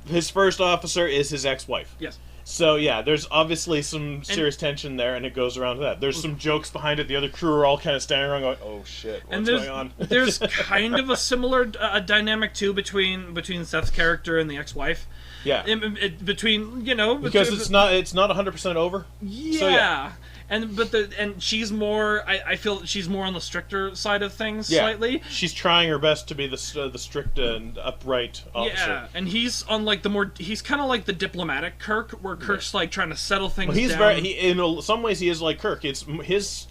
His first officer is his ex-wife. Yes. So, yeah, there's obviously some serious tension there, and it goes around to that. There's some jokes behind it. The other crew are all kind of standing around going, oh, shit, what's going on? There's kind of a similar dynamic, too, between Seth's character and the ex-wife. Yeah. Between, you know... Because it's not 100% over. Yeah. So, yeah. And she's more... I feel she's more on the stricter side of things, slightly. She's trying her best to be the strict and upright officer. Yeah, and he's on, like, the more... He's kind of like the diplomatic Kirk, where Kirk's, like, trying to settle things down. In some ways, he is like Kirk. It's his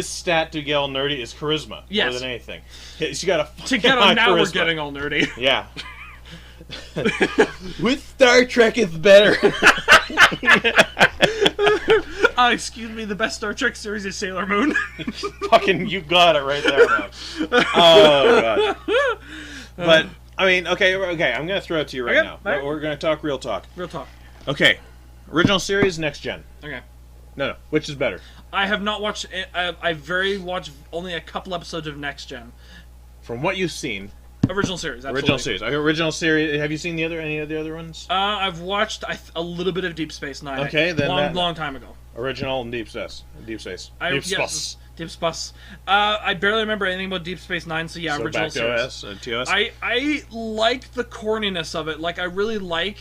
stat to get all nerdy is charisma more than anything. He's got a to get on now, charisma. We're getting all nerdy. Yeah. With Star Trek, it's better. Excuse me, the best Star Trek series is Sailor Moon. Fucking, you got it right there, man. Oh, God. But, I mean, okay, I'm going to throw it to you right now. Right. We're going to talk real talk. Real talk. Okay. Original series, next gen. Okay. No. Which is better? I have not watched... I've watched only a couple episodes of Next Gen. From what you've seen... Original series, absolutely. Original series. Okay, original series. Have you seen any of the other ones? I've watched a little bit of Deep Space Nine. Okay, then long time ago. Original and Deep Space. Deep Space. Deep Space. I barely remember anything about Deep Space Nine, so yeah, original series. Back to TOS. I like the corniness of it. Like, I really like...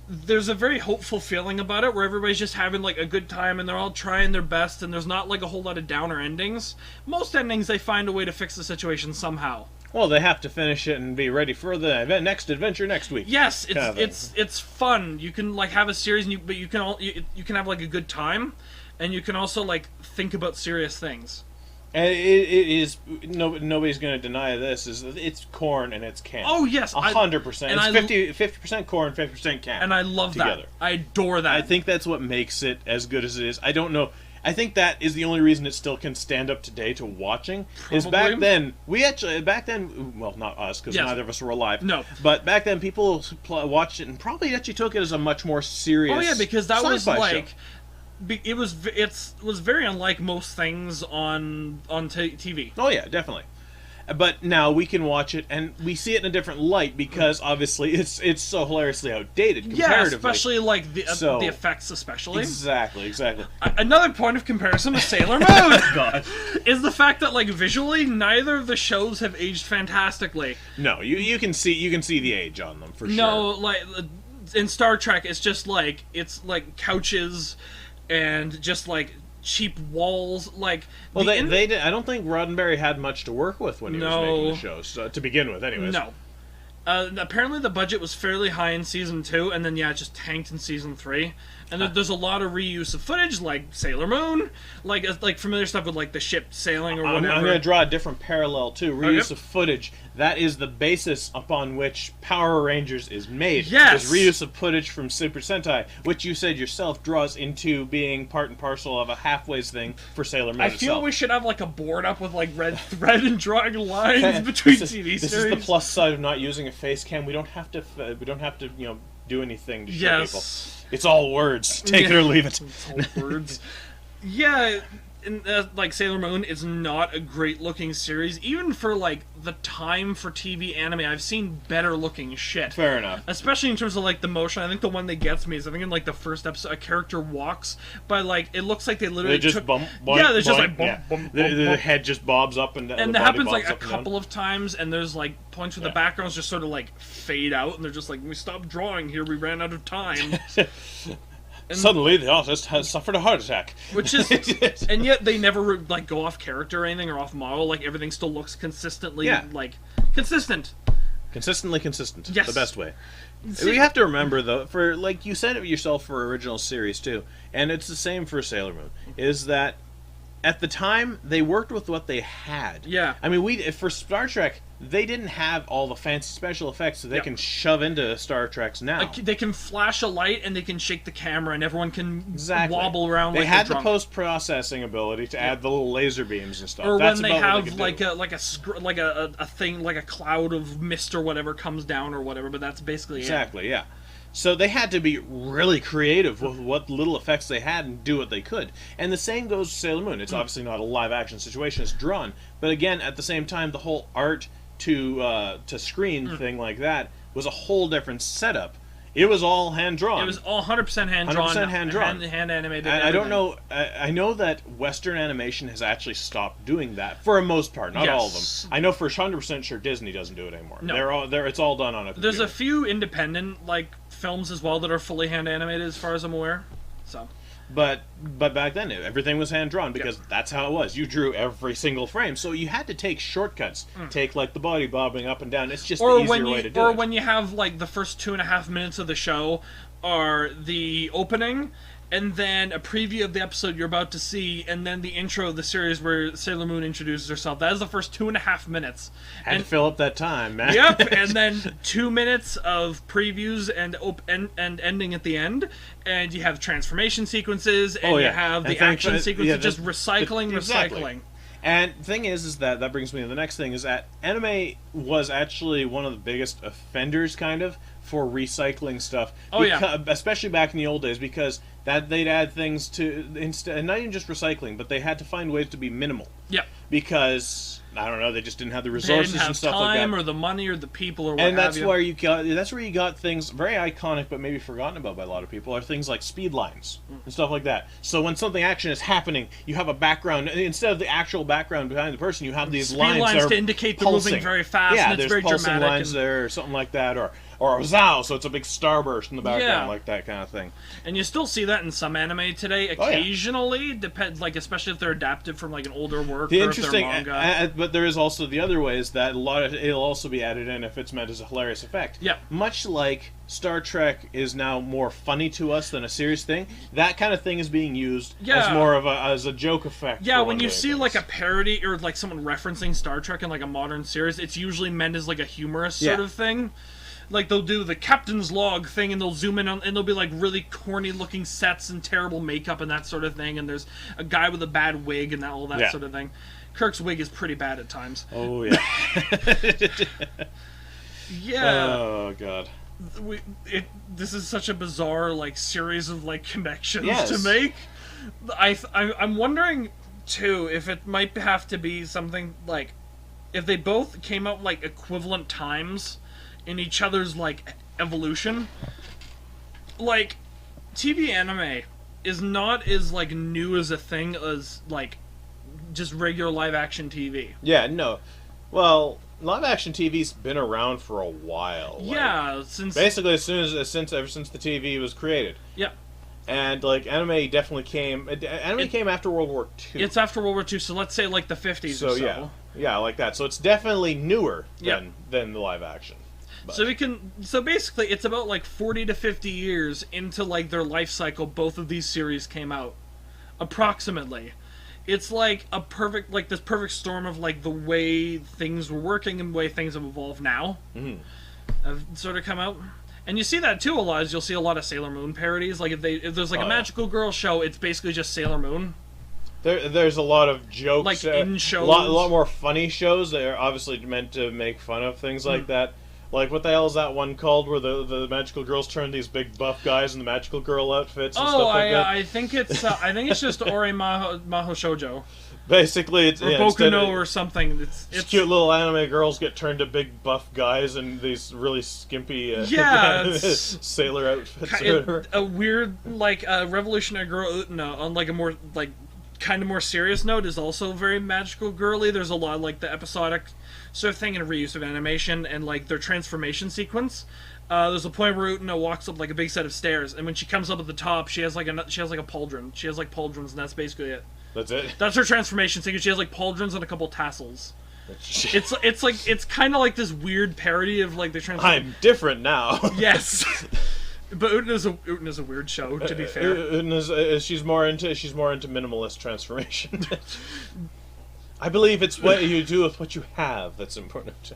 There's a very hopeful feeling about it, where everybody's just having, like, a good time, and they're all trying their best, and there's not, like, a whole lot of downer endings. Most endings, they find a way to fix the situation somehow. Well, they have to finish it and be ready for the next adventure next week. Yes, it's fun. You can, like, have a series, but you can have, like, a good time, and you can also, like, think about serious things. And it is nobody's going to deny this. It's corn and it's can. Oh yes, 100%. It's 50% corn, 50% can. And I love that. I adore that. I think that's what makes it as good as it is. I don't know. I think that is the only reason it still can stand up today to watching. Probably. Is back then well, not us because neither of us were alive. No, but back then people watched it and probably actually took it as a much more serious. Oh yeah, because that was like. Show. It was very unlike most things on TV. Oh yeah, definitely. But now we can watch it and we see it in a different light because obviously it's so hilariously outdated comparatively. Yeah, especially like the effects, especially. Exactly. Another point of comparison with Sailor Moon God. is the fact that like visually neither of the shows have aged fantastically. No, you can see the age on them for sure. No, like in Star Trek, it's just like couches. and just like cheap walls. Like, well, they did, I don't think Roddenberry had much to work with when he was making the show, so, to begin with, anyways. No. Apparently the budget was fairly high in Season 2, and then, it just tanked in Season 3. And there's a lot of reuse of footage, like Sailor Moon, like familiar stuff with, like, the ship sailing or whatever. I'm going to draw a different parallel, too. Reuse of footage. That is the basis upon which Power Rangers is made. Yes! Is reuse of footage from Super Sentai, which you said yourself draws into being part and parcel of a halfways thing for Sailor Moon itself. I feel we should have, like, a board up with, like, red thread and drawing lines between TV series. This is the plus side of not using a face cam. We don't have to, do anything to show people. It's all words. Take it or leave it. It's all words. Yeah, and, like, Sailor Moon is not a great-looking series. Even for, like, the time for TV anime, I've seen better-looking shit. Fair enough. Especially in terms of, like, the motion. I think the one that gets me is, I think in, like, the first episode, a character walks, but, like, it looks like they literally just bump, boink, yeah, there's just, boink, like, bump, bump, the head just bobs up and down. And that happens, like, a couple of times, and there's, like, points where the backgrounds just sort of, like, fade out, and they're just like, we stopped drawing here, we ran out of time. And suddenly, the artist has suffered a heart attack. Which is, and yet they never like go off character or anything or off model. Like everything still looks consistently like consistent. Consistently consistent. Yes, the best way. We have to remember though, for like you said it yourself for original series too, and it's the same for Sailor Moon. Is that at the time they worked with what they had. Yeah. I mean, for Star Trek, they didn't have all the fancy special effects that they can shove into Star Treks now. Like, they can flash a light and they can shake the camera and everyone can wobble around. They like had the post-processing ability to add the little laser beams and stuff. Or That's when they have a thing like a cloud of mist or whatever comes down or whatever. But that's basically exactly yeah. So they had to be really creative with what little effects they had and do what they could. And the same goes to Sailor Moon. It's obviously not a live-action situation. It's drawn. But again, at the same time, the whole art to screen thing like that was a whole different setup. It was all hand-drawn. It was all 100% hand-drawn. 100% hand-drawn. Hand-animated. And I don't know... I know that Western animation has actually stopped doing that, for the most part. Not all of them. I know for 100% sure Disney doesn't do it anymore. No. It's all done on a computer. There's a few independent films as well that are fully hand-animated, as far as I'm aware. So... But back then, everything was hand-drawn, because that's how it was. You drew every single frame, so you had to take shortcuts. Take, like, the body bobbing up and down. It's just the easier way to do it. Or when you have, like, the first 2.5 minutes of the show are the opening, and then a preview of the episode you're about to see, and then the intro of the series where Sailor Moon introduces herself. That is the first 2.5 minutes. Had to fill up that time, man. Yep, and then 2 minutes of previews and ending at the end, and you have transformation sequences, and you have the action sequences, just recycling. Exactly. And the thing is that brings me to the next thing, is that anime was actually one of the biggest offenders, kind of, for recycling stuff. Especially back in the old days, because they'd add things to, and not even just recycling, but they had to find ways to be minimal. Yep. Because, I don't know, they just didn't have the resources and stuff like that. They didn't have time, or the money, or the people, or what and that's where you got things very iconic, but maybe forgotten about by a lot of people, are things like speed lines and stuff like that. So when something action is happening, you have a background, instead of the actual background behind the person, you have these speed lines to indicate they're moving very fast. Yeah, and it's there's very pulsing dramatic lines there, or something like that, or a zow, so it's a big starburst in the background, like that kind of thing. And you still see that in some anime today, occasionally, depends, like, especially if they're adapted from, like, an older work, or if they're manga. But there is also the other ways that it'll also be added in if it's meant as a hilarious effect. Yeah. Much like Star Trek is now more funny to us than a serious thing, that kind of thing is being used as more of a joke effect. Yeah, when you see like a parody or like someone referencing Star Trek in like a modern series, it's usually meant as like a humorous sort of thing. Like, they'll do the captain's log thing, and they'll zoom in on, and there'll be, like, really corny-looking sets and terrible makeup and that sort of thing, and there's a guy with a bad wig and all that sort of thing. Kirk's wig is pretty bad at times. Oh, yeah. Yeah. Oh, God. This is such a bizarre, like, series of, like, connections to make. I'm wondering, too, if it might have to be something, like, if they both came out, like, equivalent times in each other's, like, evolution. Like, TV anime is not as, like, new as a thing as, like, just regular live-action TV. Yeah, no. Well, live-action TV's been around for a while. Yeah, since... Basically, ever since the TV was created. Yeah. And like anime definitely came. Anime came after World War II. It's after World War II, so let's say like the 50s or so. Yeah, like that. So it's definitely newer than the live action. But. So basically, it's about like 40 to 50 years into like their life cycle. Both of these series came out, approximately. It's like this perfect storm of like the way things were working and the way things have evolved now. Have sort of come out. And you see that too a lot. Is you'll see a lot of Sailor Moon parodies. Like if there's like a magical girl show, it's basically just Sailor Moon. There's a lot of jokes, like in shows, a lot more funny shows. They're obviously meant to make fun of things like that. Like what the hell is that one called where the magical girls turn these big buff guys in the magical girl outfits and stuff like that? I think it's just Ore Maho Shoujo. Basically, it's Boku no or something. It's cute little anime girls get turned to big buff guys in these really skimpy sailor outfits. A weird Revolutionary Girl Utena on like a more like kind of more serious note is also very magical girly. There's a lot of like the episodic sort of thing and reuse of animation and like their transformation sequence. There's a point where Utena walks up like a big set of stairs, and when she comes up at the top, she has like a pauldron. She has like pauldrons, and that's basically it. That's it. That's her transformation sequence. She has like pauldrons and a a couple tassels. It's kind of like this weird parody of like the transformation. I'm different now. Yes. But Utena's a weird show, to be fair. She's more into minimalist transformation. I believe it's what you do with what you have that's important.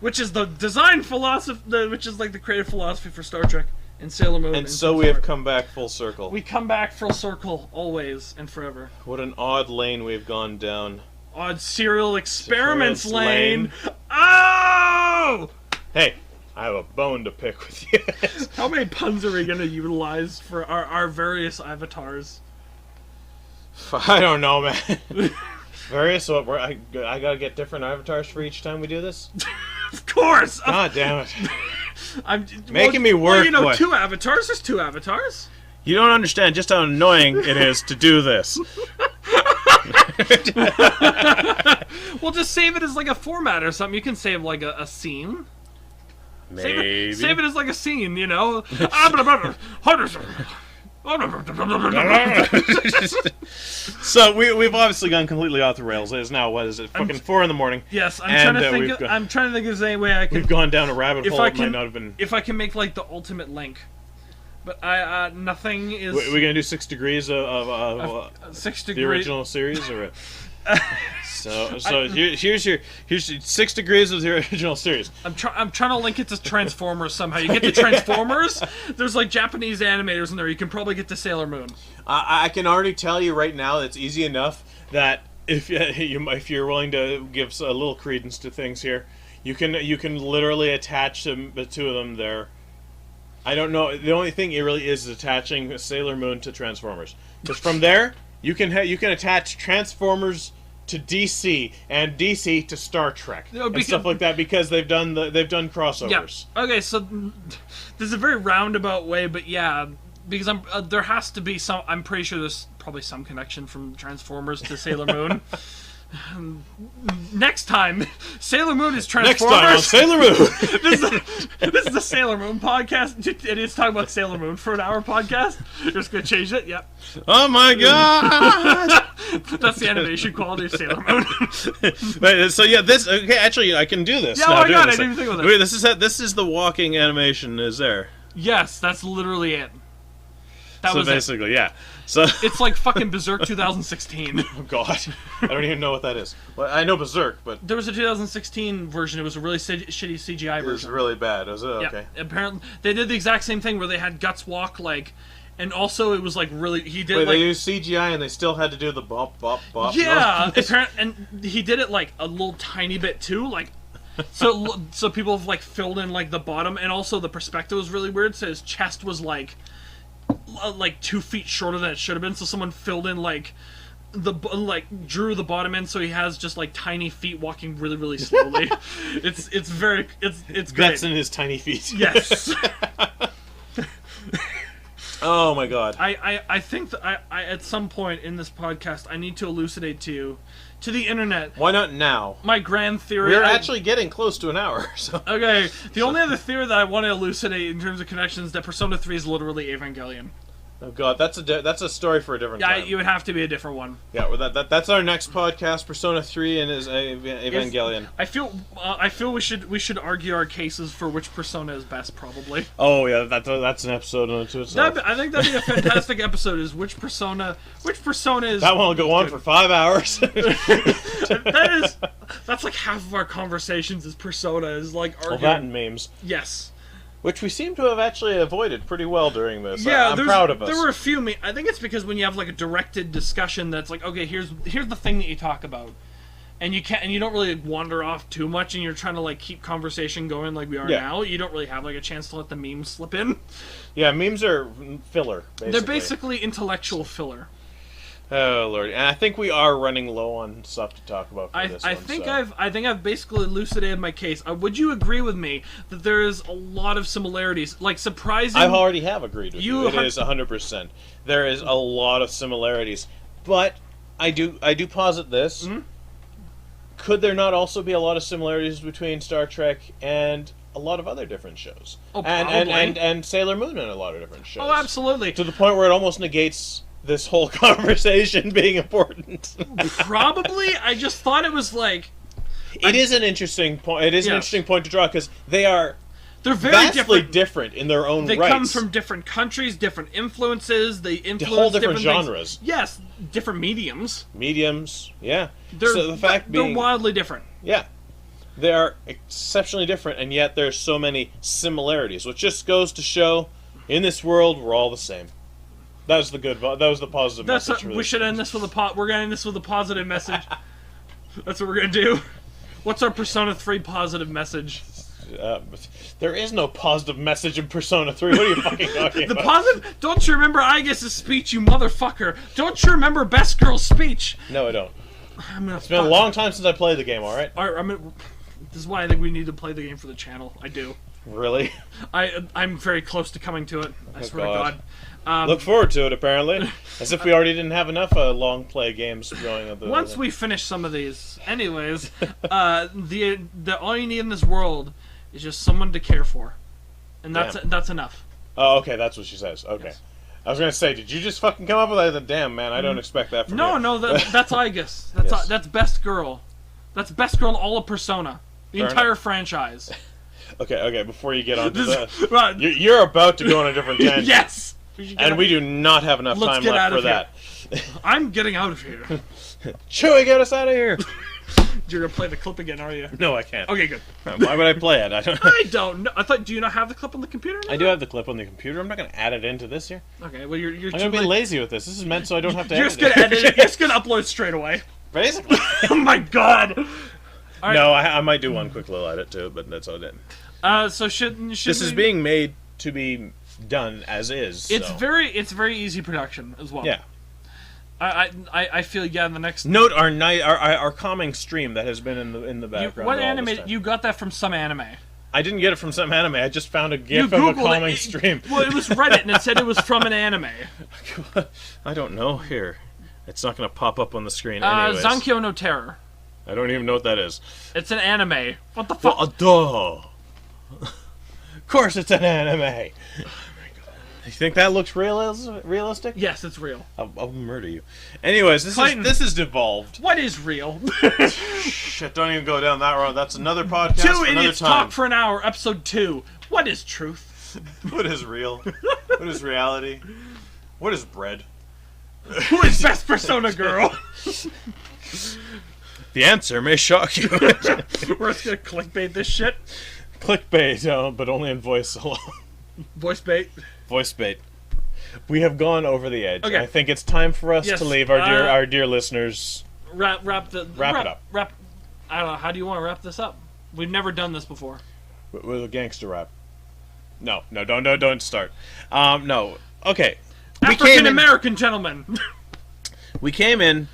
Which is the design philosophy, which is like the creative philosophy for Star Trek and Sailor Moon. And so we have come back full circle. We come back full circle, always and forever. What an odd lane we've gone down. Odd serial experiments lane. Oh! Hey, I have a bone to pick with you. How many puns are we going to utilize for our various avatars? I don't know, man. Various? So I gotta get different avatars for each time we do this? Of course! God damn it. I'm making me work. Well, boy. 2 avatars. There's 2 avatars. You don't understand just how annoying it is to do this. Well, just save it as like a format or something. You can save like a scene. Maybe. Save it as like a scene, you know? So we've obviously gone completely off the rails. It is now, what is it, fucking 4 in the morning. Yes, I'm trying to think of any way I can... We've gone down a rabbit hole that might not have been... If I can make, like, the ultimate link. But nothing is... We're going to do 6 degrees of 6 the degrees... original series, or... So here's 6 degrees of the original series. I'm trying to link it to Transformers somehow. You get to Transformers, there's like Japanese animators in there. You can probably get to Sailor Moon. I can already tell you right now that's easy enough that if you're willing to give a little credence to things here, you can literally attach the 2 of them there. I don't know. The only thing it really is attaching Sailor Moon to Transformers, because from there you can attach Transformers to DC and DC to Star Trek and stuff like that, because they've done crossovers. Yeah. Okay, so this is a very roundabout way, but yeah, because there has to be some. I'm pretty sure there's probably some connection from Transformers to Sailor Moon. Next time, Sailor Moon is Transformers. Next time on Sailor Moon. This is the Sailor Moon podcast. It is talking about Sailor Moon for an hour podcast. You're just going to change it? Yep. Oh my god! That's the animation quality of Sailor Moon. Right, so yeah, actually I can do this. Yeah, oh my god, I didn't even think of it. This is the walking animation is there. Yes, that's literally it. That so was basically, it. Yeah. So it's like fucking Berserk 2016. Oh god, I don't even know what that is. Well, I know Berserk, but there was a 2016 version. It was a really shitty CGI version. It was really bad. Was it? Okay. Yeah. Apparently, they did the exact same thing where they had Guts walk like, and also it was like really he did. Wait, they used CGI and they still had to do the bop bop bop. Yeah, and he did it like a little tiny bit too, like. So people have like filled in like the bottom, and also the perspective was really weird. So his chest was like 2 feet shorter than it should have been. So someone filled in like drew the bottom end, so he has just like tiny feet walking really really slowly. it's great. Guts in his tiny feet. Yes. Oh my god. I think that I at some point in this podcast I need to elucidate to the internet. Why not now? My grand theory. We're actually getting close to an hour. So. Okay. The only other theory that I want to elucidate in terms of connections is that Persona 3 is literally Evangelion. Oh God, that's a story for a different time. Yeah, you would have to be a different one. Yeah, well, that's our next podcast. Persona 3 and his Evangelion. I feel we should argue our cases for which Persona is best, probably. Oh yeah, that's an episode unto itself. I think that'd be a fantastic episode. Is which Persona is. That one will go on for 5 hours. That's like half of our conversations. Is Persona is like arguing. Well, that and memes. Yes. Which we seem to have actually avoided pretty well during this. Yeah, I'm proud of us. There were a few. I think it's because when you have like a directed discussion, that's like, okay, here's the thing that you talk about, and you don't really wander off too much, and you're trying to like keep conversation going like we are now. You don't really have like a chance to let the memes slip in. Yeah, memes are filler. Basically. They're basically intellectual filler. Oh Lord, and I think we are running low on stuff to talk about for this one. I think I've basically elucidated my case. Would you agree with me that there is a lot of similarities, like surprising? I already have agreed with you. It is 100%. There is a lot of similarities, but I do posit this. Mm-hmm. Could there not also be a lot of similarities between Star Trek and a lot of other different shows? Oh, and Sailor Moon and a lot of different shows. Oh, absolutely. To the point where it almost negates this whole conversation being important. Probably. I just thought it was like... It is an interesting point. It is an interesting point to draw because they're very vastly different in their own rights. They come from different countries, different influences. They influence whole different genres. Things. Yes, different mediums. Yeah. They're wildly different. Yeah. They are exceptionally different, and yet there's so many similarities, which just goes to show, in this world, we're all the same. That was the positive message. We should end this with we're gonna end this with a positive message. That's what we're gonna do. What's our Persona 3 positive message? There is no positive message in Persona 3. What are you fucking talking about? Positive? Don't you remember Aigis' speech, you motherfucker? Don't you remember Best Girl's speech? No, I don't. It's been a long time since I played the game. All right. This is why I think we need to play the game for the channel. I do. Really? I'm very close to coming to it. I swear to God. Look forward to it, apparently. As if we already didn't have enough long play games going. Once we finish some of these. Anyways, the all you need in this world is just someone to care for. And that's enough. Oh, okay, that's what she says. Okay. Yes. I was going to say, did you just fucking come up with that? Damn, man, I don't expect that from you. No, that's Aigis. That's Best Girl. That's Best Girl in all of Persona. The entire franchise. Okay, before you get on to that. You're about to go on a different tangent. Yes! We do not have enough time left for that. I'm getting out of here. Chewie, get us out of here! You're going to play the clip again, are you? No, I can't. Okay, good. Why would I play it? I don't know. Do you not have the clip on the computer now? I do have the clip on the computer. I'm not going to add it into this here. Okay, well, you're I'm going to be lazy with this. This is meant so I don't have to edit it. You're just going to upload straight away. Basically. Oh my God! Right. No, I might do one quick little edit too, but that's all it. So should this is being made to be done as is. It's very easy production as well. Yeah. I feel the next note our calming stream that has been in the background. What anime? You got that from some anime. I didn't get it from some anime. I just found a GIF of a calming stream. Well, it was Reddit and it said it was from an anime. I don't know. Here, it's not going to pop up on the screen. Anyways. Zankyo no Terror. I don't even know what that is. It's an anime. What the fuck? Duh. Of course it's an anime. Oh my God. You think that looks realistic? Yes, it's real. I'll murder you. Anyways, this is devolved. What is real? Shit, don't even go down that road. That's another podcast for another Idiots time. Talk for an Hour, episode 2. What is truth? What is real? What is reality? What is bread? Who is Best Persona Girl? The answer may shock you. We're just gonna clickbait this shit. Clickbait, but only in voice alone. Voice bait. Voice bait. We have gone over the edge. Okay. I think it's time for us to leave our dear listeners. Wrap it up. I don't know. How do you want to wrap this up? We've never done this before. With a gangster rap. No, don't start. No. Okay. African American gentleman. We came in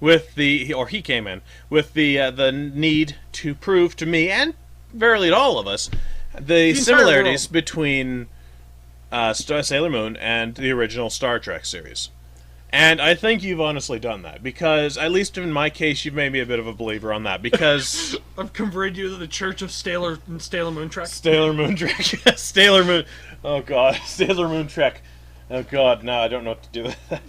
with he came in with the need to prove to me and verily to all of us the similarities between Sailor Moon and the original Star Trek series. And I think you've honestly done that, because, at least in my case, you've made me a bit of a believer on that, because... I've converted you to the Church of Sailor Moon Trek. Sailor Moon Trek. Sailor Moon... Oh, God. Sailor Moon Trek. Oh God, no, I don't know what to do with that.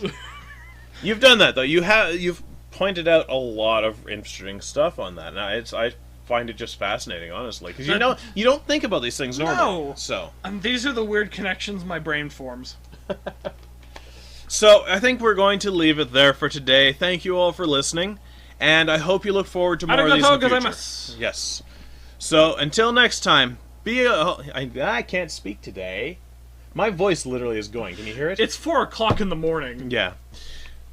You've done that though. You've pointed out a lot of interesting stuff on that, and I find it just fascinating, honestly, because you don't think about these things normally. No. So, and these are the weird connections my brain forms. So I think we're going to leave it there for today. Thank you all for listening, and I hope you look forward to more of these in the future. Yes. So until next time, I can't speak today. My voice literally is going. Can you hear it? It's 4 o'clock in the morning. Yeah.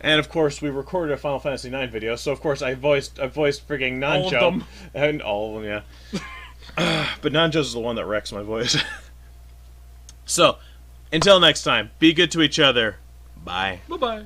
And of course, we recorded a Final Fantasy IX video, so of course I voiced frigging Nanjo. All of them. And all of them, yeah. But Nanjo's the one that wrecks my voice. So, until next time, be good to each other. Bye. Bye-bye.